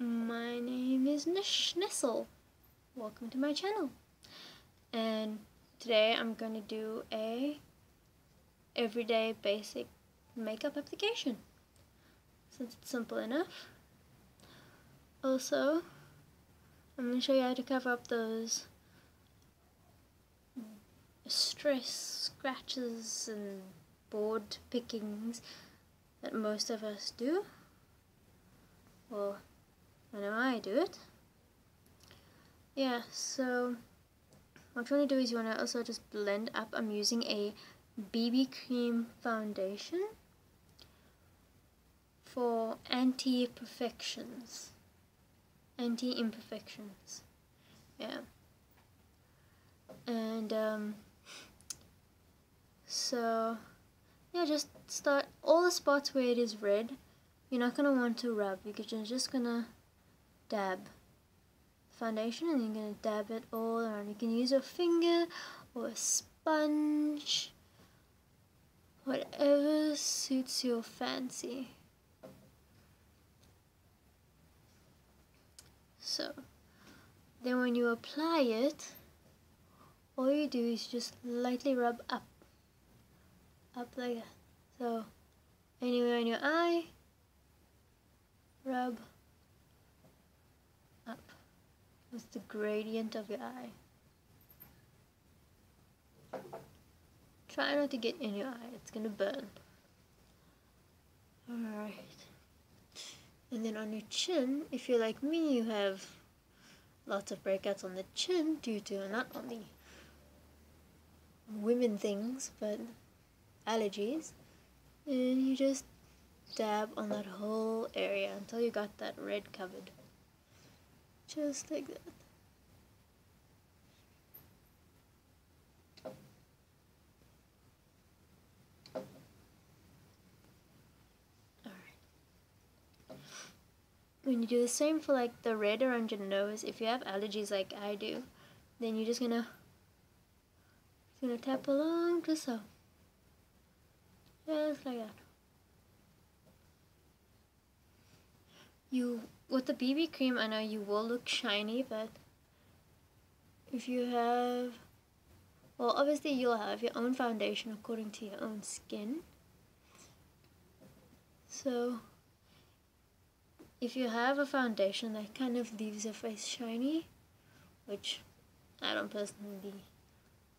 My name is Nestle. Welcome to my channel. And today I'm going to do a everyday basic makeup application, since it's simple enough. Also, I'm going to show you how to cover up those stress, scratches and board pickings that most of us do. Well, I know I do it. Yeah, so what you want to do is you want to also just blend up. I'm using a BB cream foundation for anti-imperfections. Yeah. And so yeah, just start all the spots where it is red. You're not going to want to rub, because you're just going to dab foundation and you're going to dab it all around. You can use a finger or a sponge, whatever suits your fancy. So then when you apply it, all you do is just lightly rub up like that. So anywhere in your eye, rub up. It's the gradient of your eye. Try not to get in your eye, it's gonna burn. Alright. And then on your chin, if you're like me, you have lots of breakouts on the chin due to not only women things, but allergies. And you just dab on that whole area until you got that red covered. Just like that. When you do the same for like the red around your nose, if you have allergies like I do, then you're just gonna tap along just so. Just like that. With the BB cream, I know you will look shiny, but if you have, well, obviously you'll have your own foundation according to your own skin. So if you have a foundation that kind of leaves your face shiny, which I don't personally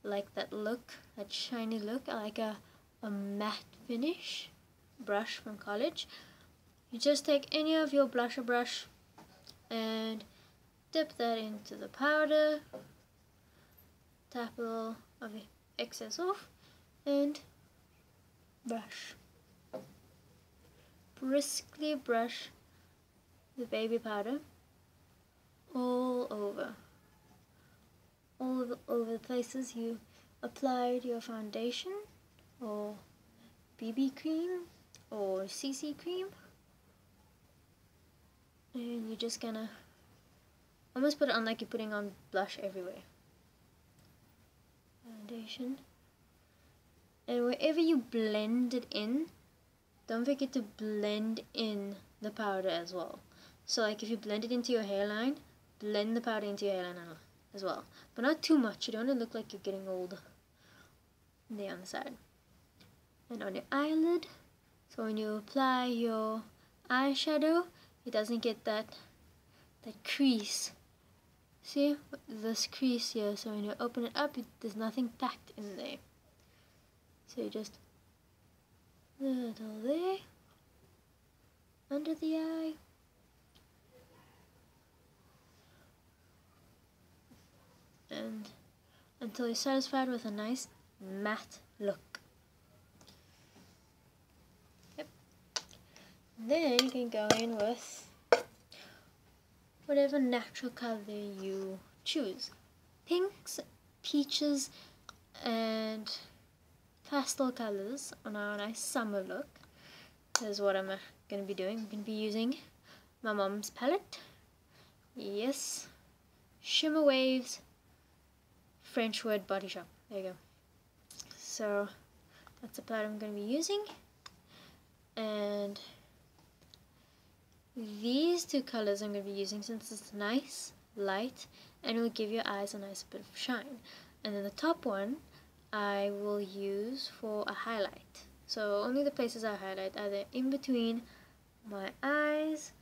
like that look, that shiny look. I like a matte finish brush from college. You just take any of your blusher brush and dip that into the powder, tap a little of the excess off, and brush. Briskly brush the baby powder all over the places you applied your foundation or BB cream or CC cream. And you're just gonna almost put it on like you're putting on blush everywhere. Foundation. And wherever you blend it in, don't forget to blend in the powder as well. So like if you blend it into your hairline, blend the powder into your hairline as well. But not too much. You don't want to look like you're getting old there on the side. And on your eyelid, so when you apply your eyeshadow, it doesn't get that crease. See this crease here? So when you open it up, there's nothing packed in there. So you just little there, under the eye, and until you're satisfied with a nice matte look. Yep. Then you can go in with whatever natural color you choose. Pinks, peaches, and pastel colors on our nice summer look. This is what I'm going to be doing. I'm going to be using my mom's palette. Yes, Shimmer Waves French Word Body Shop. There you go. So that's the palette I'm going to be using. And these two colors I'm going to be using since it's nice, light, and it will give your eyes a nice bit of shine. And then the top one I will use for a highlight. So only the places I highlight are either in between my eyes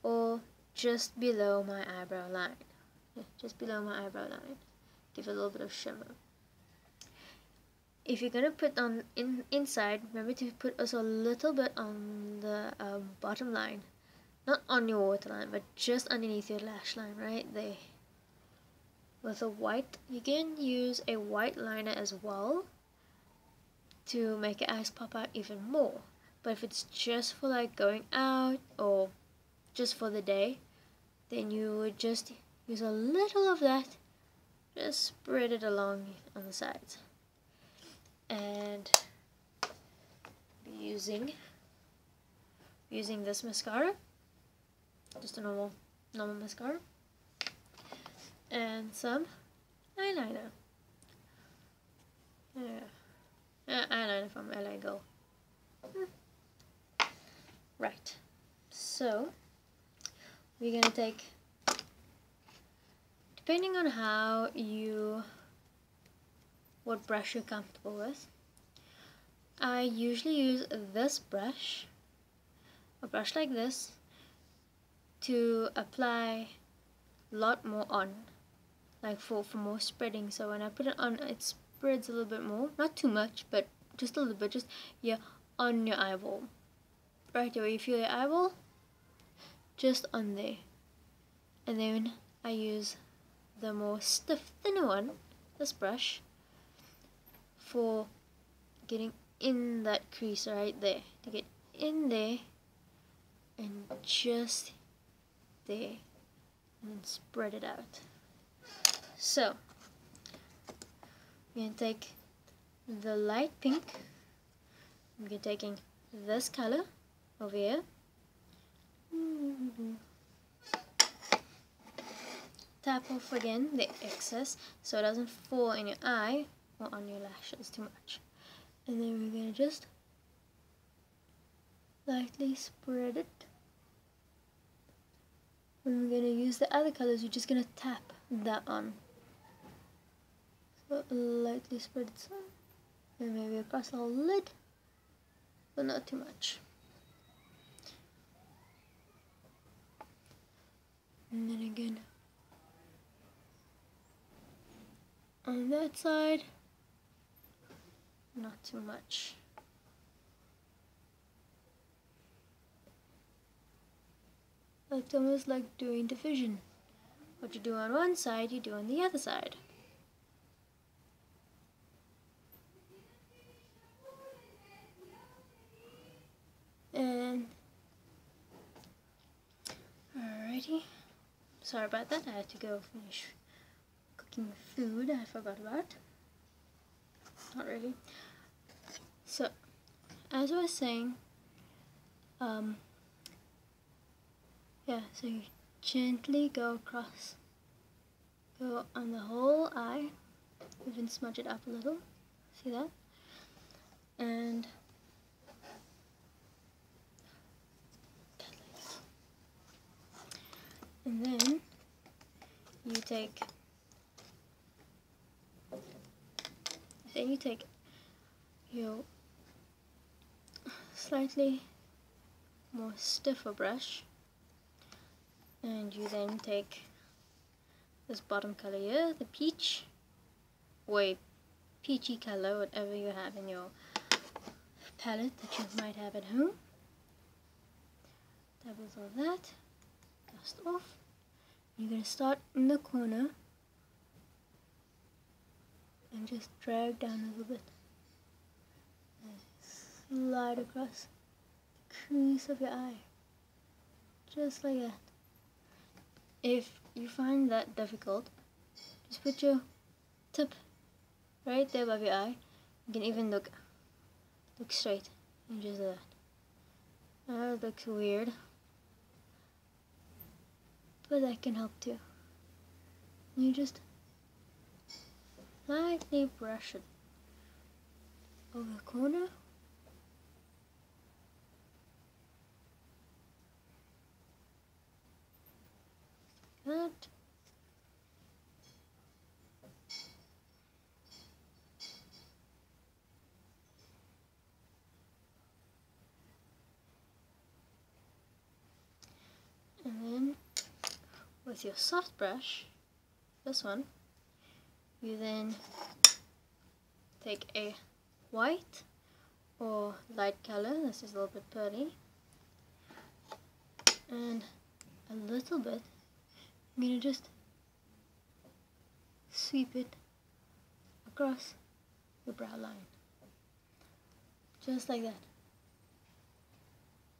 or just below my eyebrow line. Yeah, just below my eyebrow line. Give it a little bit of shimmer. If you're gonna put on inside, remember to put also a little bit on the bottom line, not on your waterline, but just underneath your lash line, right there. With a white, you can use a white liner as well to make your eyes pop out even more. But if it's just for like going out or just for the day, then you would just use a little of that, just spread it along on the sides. And using this mascara, just a normal mascara, and some eyeliner. Eyeliner from LA Go. Right, so we're gonna take, depending on what brush you're comfortable with. I usually use this brush, a brush like this, to apply a lot more on, like for more spreading. So when I put it on, it spreads a little bit more, not too much, but just a little bit, just on your eyeball, right where you feel your eyeball, just on there. And then I use the more stiff, thinner one, this brush, for getting in that crease right there, to get in there and just there, and then spread it out. So we're going to take the light pink, we're taking this color over here, tap off again the excess so it doesn't fall in your eye or on your lashes too much. And then we're going to just lightly spread it. When we're going to use the other colors, we're just going to tap that on. So lightly spread it some, and maybe across the whole lid, but not too much. And then again on that side, not too much. It's almost like doing division. What you do on one side, you do on the other side. And alrighty, sorry about that, I had to go finish cooking food I forgot about. Not really. So, as I was saying, so you gently go across, go on the whole eye, even smudge it up a little, see that? And then you take your slightly more stiffer brush, and you then take this bottom color here, the peach, or peachy color, whatever you have in your palette that you might have at home. That was all that. Dust off. You're going to start in the corner and just drag down a little bit. And slide across the crease of your eye. Just like that. If you find that difficult, just put your tip right there above your eye. You can even look straight and just that. That looks weird, but that can help too. You just lightly brush it over the corner. that. And then with your soft brush, this one, you then take a white or light color, this is a little bit pearly, and a little bit, I'm going to just sweep it across your brow line, just like that,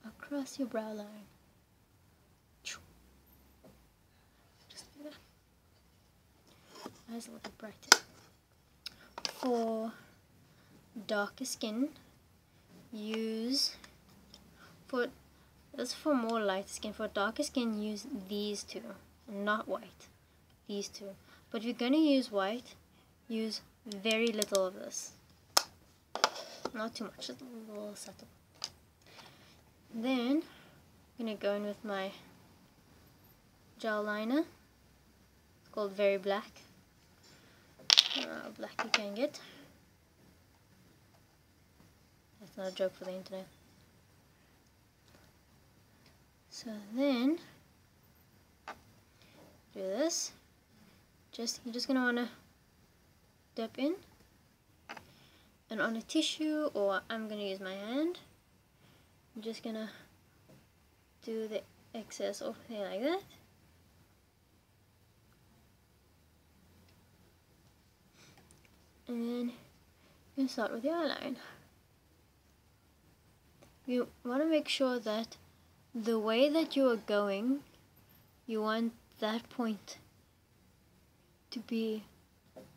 across your brow line, just like that. Eyes a little brighter. For darker skin, use, for more light skin. For darker skin, use these two, not white, these two. But if you're going to use white, use very little of this, not too much, just a little subtle. Then I'm going to go in with my gel liner. It's called Very Black. Black you can get. That's not a joke for the internet. So then do this. You're just gonna wanna dip in, and on a tissue, or I'm gonna use my hand, I'm just gonna do the excess off here like that. And then you start with your eyeline. You want to make sure that the way that you are going, you want that point to be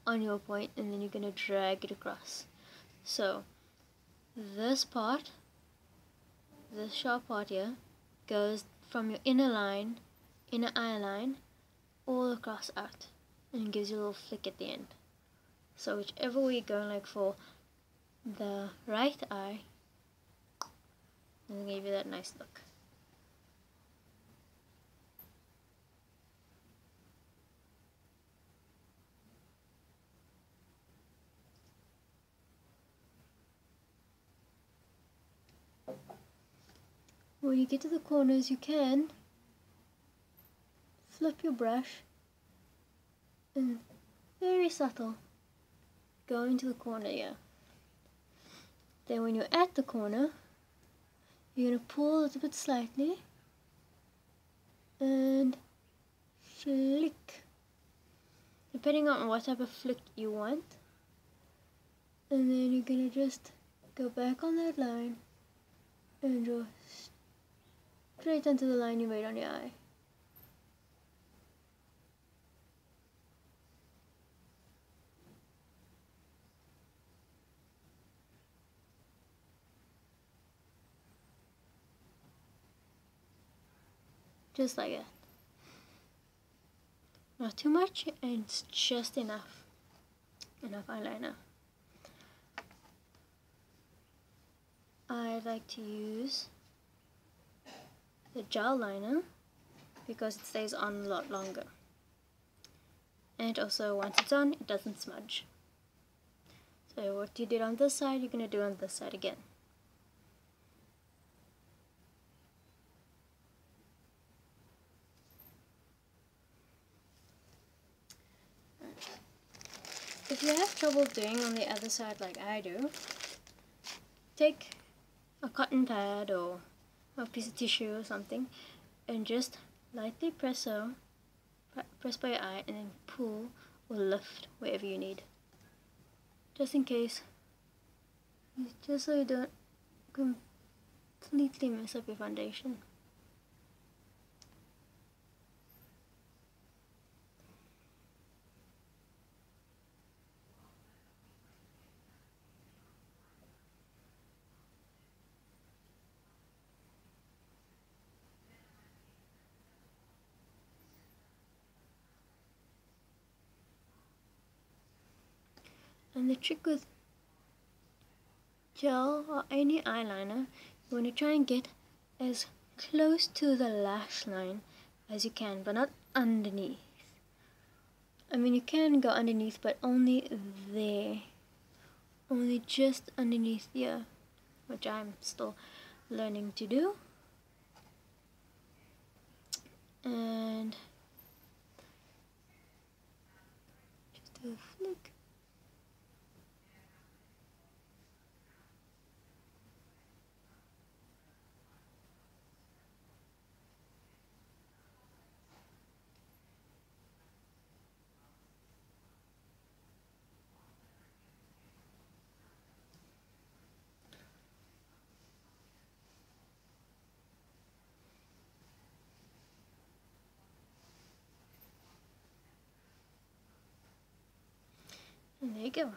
on your point, and then you're going to drag it across. So this part, this sharp part here, goes from your inner eye line, all across out, and gives you a little flick at the end. So whichever way you're going, like for the right eye, and give you that nice look. When you get to the corners, you can flip your brush and very subtle go into the corner here. Then when you're at the corner, you're going to pull a little bit slightly and flick, depending on what type of flick you want. And then you're going to just go back on that line and draw straight onto the line you made on your eye. Just like that. Not too much, and it's just enough eyeliner. I like to use the gel liner because it stays on a lot longer, and also once it's on, it doesn't smudge. So what you did on this side, you're going to do on this side again. If you have trouble doing on the other side like I do, take a cotton pad or a piece of tissue or something and just lightly press by your eye, and then pull or lift wherever you need, just in case, just so you don't completely mess up your foundation. And the trick with gel or any eyeliner, you want to try and get as close to the lash line as you can, but not underneath. I mean, you can go underneath, but only there. Only just underneath here, which I'm still learning to do. And just do a flick. And there you go.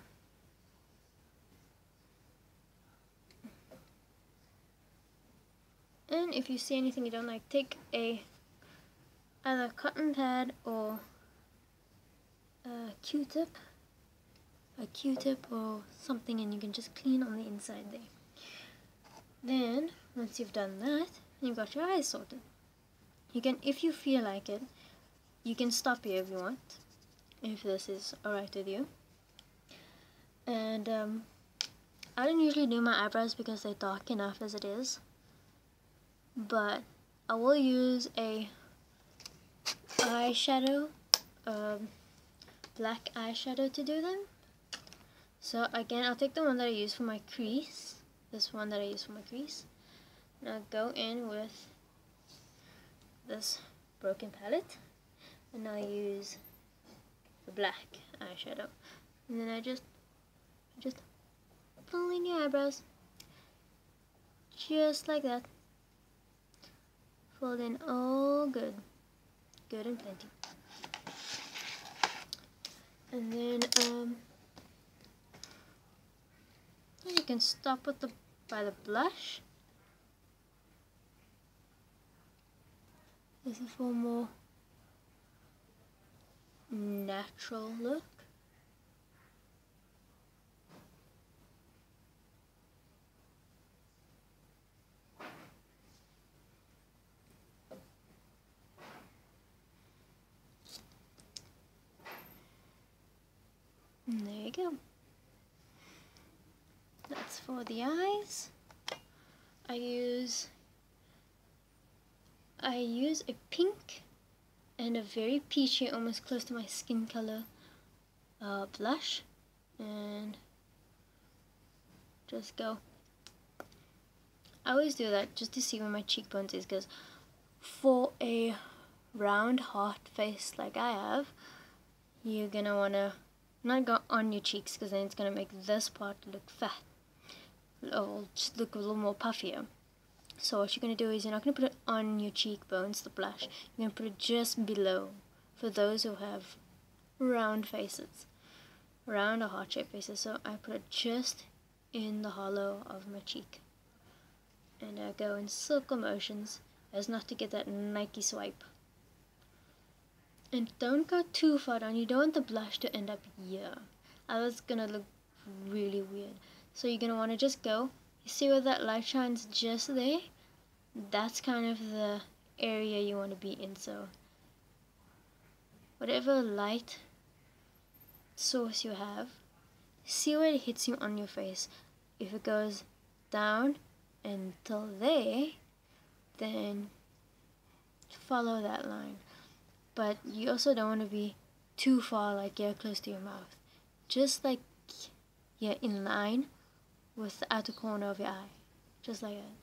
And if you see anything you don't like, take either cotton pad or a Q-tip or something, and you can just clean on the inside there. Then once you've done that, you've got your eyes sorted. You can, if you feel like it, you can stop here if you want, if this is alright with you. And I don't usually do my eyebrows because they're dark enough as it is, but I will use a eyeshadow, black eyeshadow to do them. So again, I'll take the one that I use for my crease, this one that I use for my crease, and I'll go in with this broken palette, and I'll use the black eyeshadow, and then I just pull in your eyebrows, just like that. Fold in all good and plenty. And then you can stop with by the blush. This is for a more natural look. And there you go. That's for the eyes. I use a pink and a very peachy, almost close to my skin color blush, and just go. I always do that just to see where my cheekbones is, because for a round heart face like I have, you're gonna wanna not go on your cheeks, because then it's gonna make this part look fat, or just look a little more puffier. So what you're going to do is you're not going to put it on your cheekbones, the blush. You're going to put it just below, for those who have round faces, round or heart-shaped faces. So I put it just in the hollow of my cheek, and I go in circle motions as not to get that Nike swipe. And don't go too far down. You don't want the blush to end up here. Otherwise it's going to look really weird. So you're going to want to just go. You see where that light shines just there? That's kind of the area you want to be in. So whatever light source you have, see where it hits you on your face. If it goes down until there, then follow that line. But you also don't want to be too far, like you're close to your mouth. Just like you're in line with the outer corner of your eye, just like that.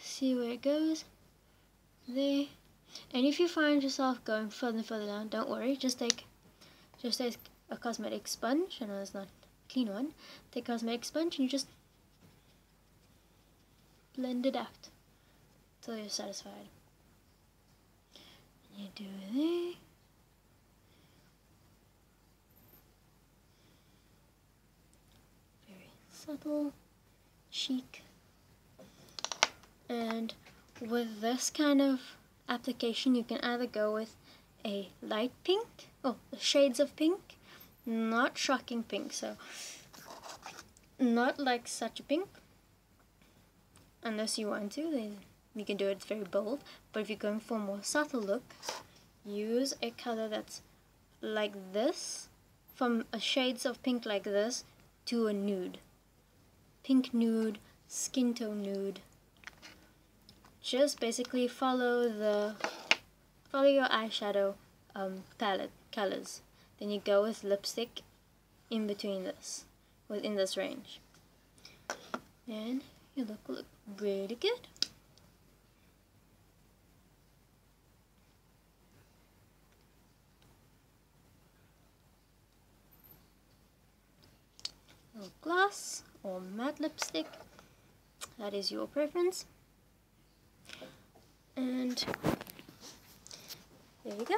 See where it goes there. And if you find yourself going further and further down, don't worry, just take a cosmetic sponge. I know it's not a clean one. Take a cosmetic sponge and you just blend it out till you're satisfied. And you do it there. Subtle, chic. And with this kind of application, you can either go with a light pink, the shades of pink, not shocking pink, so not like such a pink, unless you want to. You can do it very bold, but if you're going for a more subtle look, use a color that's like this, from a shades of pink like this to a nude. Pink nude, skin tone nude. Just basically follow your eyeshadow palette colors. Then you go with lipstick in between this, within this range. And you look really good. Little gloss or matte lipstick, that is your preference. And there you go.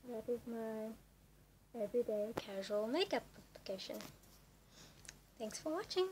That is my everyday casual makeup application. Thanks for watching.